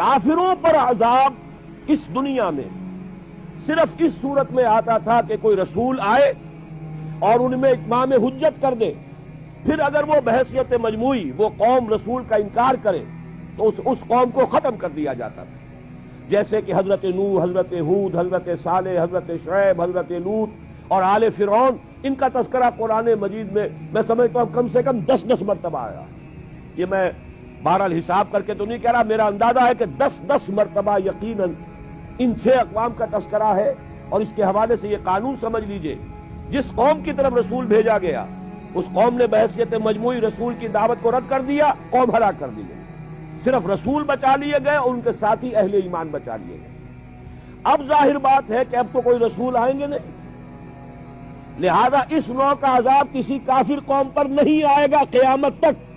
کافروں پر عذاب اس دنیا میں صرف اس صورت میں آتا تھا کہ کوئی رسول آئے اور ان میں اتمام حجت کر دے، پھر اگر وہ بحیثیت مجموعی وہ قوم رسول کا انکار کرے تو اس قوم کو ختم کر دیا جاتا تھا، جیسے کہ حضرت نوح، حضرت ہود، حضرت صالح، حضرت شعیب، حضرت لوط اور آل فرعون، ان کا تذکرہ قرآن مجید میں سمجھتا ہوں کم سے کم 10 مرتبہ آیا۔ یہ میں بہرحال حساب کر کے تو نہیں کہہ رہا، میرا اندازہ ہے کہ 10 مرتبہ یقیناً ان 6 اقوام کا تذکرہ ہے، اور اس کے حوالے سے یہ قانون سمجھ لیجئے، جس قوم کی طرف رسول بھیجا گیا اس قوم نے بحیثیت مجموعی رسول کی دعوت کو رد کر دیا، قوم ہلاک کر دی گئی، صرف رسول بچا لیے گئے اور ان کے ساتھی اہل ایمان بچا لیے گئے۔ اب ظاہر بات ہے کہ اب تو کوئی رسول آئیں گے نہیں، لہذا اس نوع کا عذاب کسی کافر قوم پر نہیں آئے گا قیامت تک،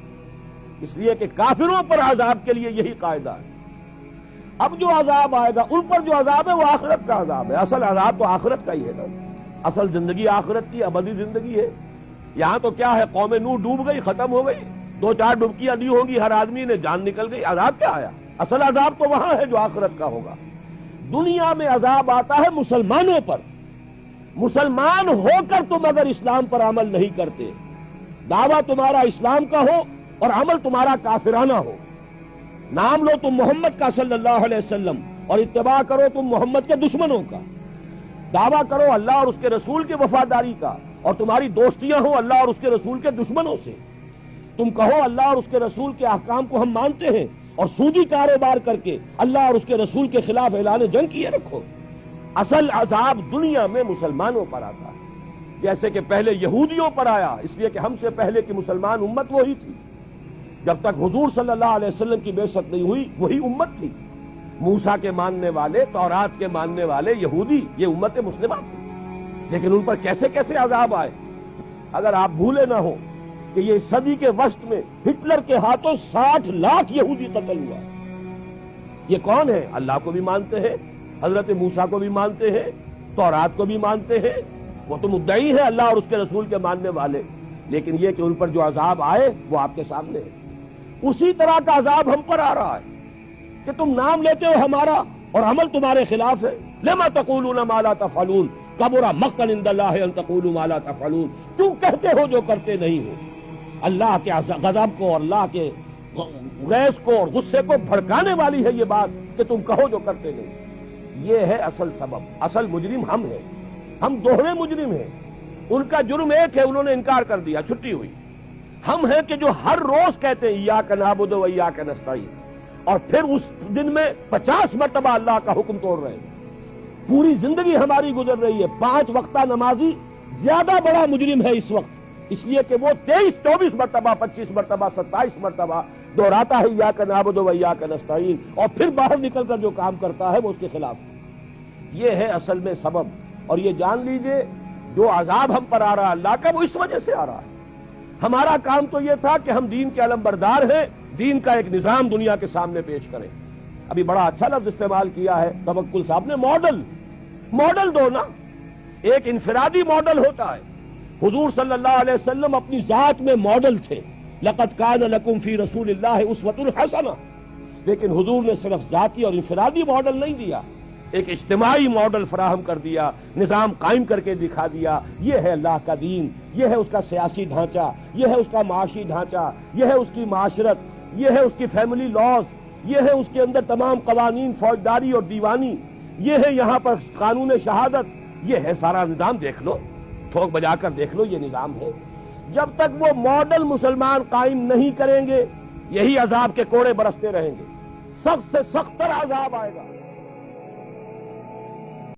اس لیے کہ کافروں پر عذاب کے لیے یہی قاعدہ ہے۔ اب جو عذاب آئے گا ان پر جو عذاب ہے وہ آخرت کا عذاب ہے، اصل عذاب تو آخرت کا ہی ہے نا، اصل زندگی آخرت کی ابدی زندگی ہے۔ یہاں تو کیا ہے، قوم نوح ڈوب گئی، ختم ہو گئی، 2-4 ڈبکیاں دی ہوں گی ہر آدمی نے، جان نکل گئی، عذاب کیا آیا؟ اصل عذاب تو وہاں ہے جو آخرت کا ہوگا۔ دنیا میں عذاب آتا ہے مسلمانوں پر، مسلمان ہو کر تم اگر اسلام پر عمل نہیں کرتے، دعویٰ تمہارا اسلام کا ہو اور عمل تمہارا کافرانہ ہو، نام لو تم محمد کا صلی اللہ علیہ وسلم اور اتباع کرو تم محمد کے دشمنوں کا، دعویٰ کرو اللہ اور اس کے رسول کی وفاداری کا اور تمہاری دوستیاں ہوں اللہ اور اس کے رسول کے دشمنوں سے، تم کہو اللہ اور اس کے رسول کے احکام کو ہم مانتے ہیں اور سودی کاروبار کر کے اللہ اور اس کے رسول کے خلاف اعلان جنگ کیے رکھو، اصل عذاب دنیا میں مسلمانوں پر آتا ہے، جیسے کہ پہلے یہودیوں پر آیا، اس لیے کہ ہم سے پہلے کی مسلمان امت وہی تھی، جب تک حضور صلی اللہ علیہ وسلم کی بعثت نہیں ہوئی وہی امت تھی، موسیٰ کے ماننے والے، تورات کے ماننے والے یہودی، یہ امت مسلمہ تھی، لیکن ان پر کیسے کیسے عذاب آئے۔ اگر آپ بھولے نہ ہو کہ یہ صدی کے وسط میں ہٹلر کے ہاتھوں 60 لاکھ یہودی قتل ہوا، یہ کون ہے؟ اللہ کو بھی مانتے ہیں، حضرت موسیٰ کو بھی مانتے ہیں، تورات کو بھی مانتے ہیں، وہ تو مدعی ہیں اللہ اور اس کے رسول کے ماننے والے، لیکن یہ کہ ان پر جو عذاب آئے وہ آپ کے سامنے ہے۔ اسی طرح کا عذاب ہم پر آ رہا ہے کہ تم نام لیتے ہو ہمارا اور عمل تمہارے خلاف ہے، لما تقولون ما لا تفعلون کبر مقتا عند اللہ ان تقولوا ما لا تفعلون، کیوں کہتے ہو جو کرتے نہیں ہو؟ اللہ کے غضب کو اور اللہ کے غیظ کو اور غصے کو بھڑکانے والی ہے یہ بات کہ تم کہو جو کرتے نہیں۔ یہ ہے اصل سبب، اصل مجرم ہم ہیں، ہم دوہرے مجرم ہیں، ان کا جرم ایک ہے انہوں نے انکار کر دیا، چھٹی ہوئی۔ ہم ہیں کہ جو ہر روز کہتے ہیں ایاک نعبد و ایاک نستعین، اور پھر اس دن میں 50 مرتبہ اللہ کا حکم توڑ رہے ہیں، پوری زندگی ہماری گزر رہی ہے۔ 5 وقتہ نمازی زیادہ بڑا مجرم ہے اس وقت، اس لیے کہ وہ 23-24 مرتبہ 25 مرتبہ 27 مرتبہ دہراتا ہے ایاک نعبد و ایاک نستعین، اور پھر باہر نکل کر جو کام کرتا ہے وہ اس کے خلاف۔ یہ ہے اصل میں سبب، اور یہ جان لیجئے جو عذاب ہم پر آ رہا ہے اللہ کا وہ اس وجہ سے آ رہا ہے۔ ہمارا کام تو یہ تھا کہ ہم دین کے علمبردار ہیں، دین کا ایک نظام دنیا کے سامنے پیش کریں۔ ابھی بڑا اچھا لفظ استعمال کیا ہے توکل صاحب نے، ماڈل دو نا، ایک انفرادی ماڈل ہوتا ہے، حضور صلی اللہ علیہ وسلم اپنی ذات میں ماڈل تھے، لقد کان لکم فی رسول اللہ اسوۃ حسنہ، لیکن حضور نے صرف ذاتی اور انفرادی ماڈل نہیں دیا، ایک اجتماعی ماڈل فراہم کر دیا، نظام قائم کر کے دکھا دیا۔ یہ ہے اللہ کا دین، یہ ہے اس کا سیاسی ڈھانچہ، یہ ہے اس کا معاشی ڈھانچہ، یہ ہے اس کی معاشرت، یہ ہے اس کی فیملی لاز، یہ ہے اس کے اندر تمام قوانین فوجداری اور دیوانی، یہ ہے یہاں پر قانون شہادت، یہ ہے سارا نظام، دیکھ لو، ٹھوک بجا کر دیکھ لو، یہ نظام ہے۔ جب تک وہ ماڈل مسلمان قائم نہیں کریں گے یہی عذاب کے کوڑے برستے رہیں گے، سخت سے سخت تر عذاب آئے گا۔